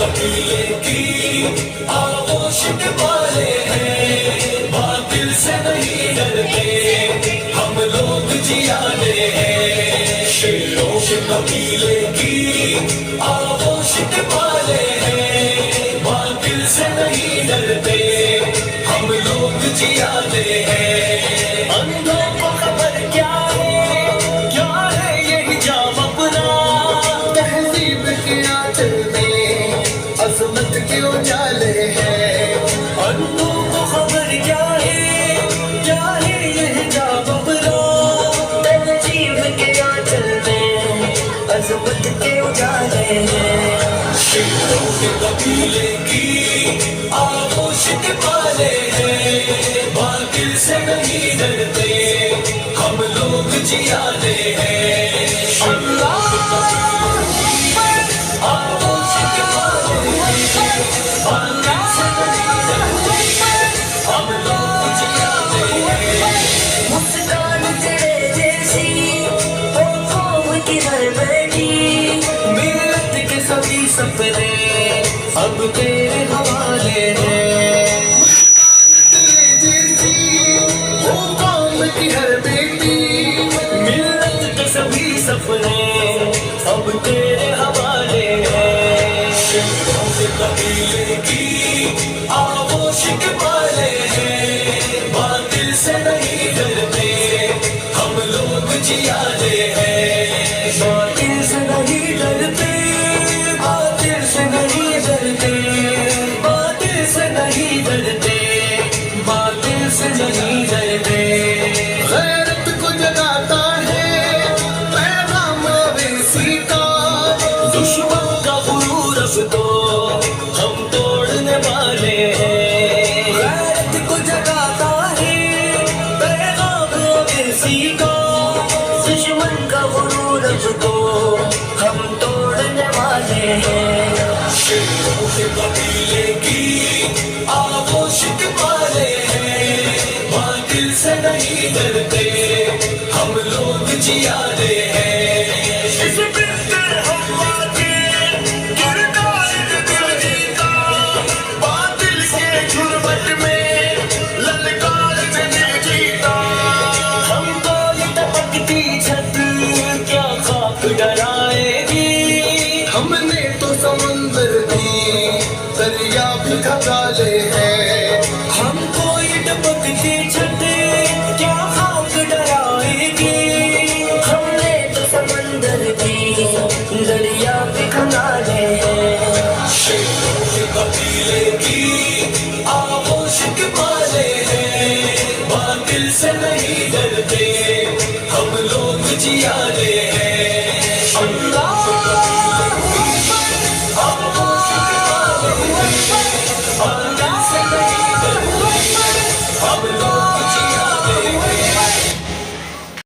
कबीले की आगोश के वाले हैं, बातिल से नहीं डरते हम लोग जियाले हैं। शेरों के कबीले की आगोश के वाले हैं, बातिल से नहीं डरते हम लोग जियाले हैं। अंधों को खबर क्या है यही जाम अपना, तहजीब के आंचल में अजमत के उजाले हैं। अंधों को खबर क्या है यही जाम अपना, तहजीब के आंचल में अजमत के उजाले हैं। शेरों के कबीले की आगोश के वाले हैं, बातिल से नहीं डरते हम लोग जियाले हैं। अल्लाह आगोश के वाले हैं, बातिल से नहीं डरते हम लोग जियाले हैं। मुस्कान तेरे जैसी ओ कौम की हर बेटी, मिलत के सभी सपने अब तेरे हवाले हैं। तेरे जैसी ओ कौम की हर बेटी, मिलत के सभी सपने अब तेरे हवाले हैं। शेरों के कबीले की आगोश के वाले हैं, बातिल से नहीं डरते हम लोग जियाले हैं। बातिल से नहीं डरते, बातिल से नहीं डरते, बातिल से नहीं डरते, बातिल से नहीं डरते। गैरत को जगाता है पैगाम अवेसी का, दुश्मन का गुरूर अब तो हम तोड़ने वाले हैं। गैरत को जगाता है पैगाम अवेसी का, दुश्मन का गुरूर अब तो हम तोड़ने वाले हैं। शेरों के कबीले की आगोश के वाले हैं, बातिल से नहीं डरते हम लोग जियाले हैं। इस बिस्तर हवा के किरदार दिल जीता, बातिल के झुरमट में ललकार से दिल जीता। हमको ये टपकती छत क्या खाक डराएगी, हमने तो समंदर भी दरिया भी खा ले हैं।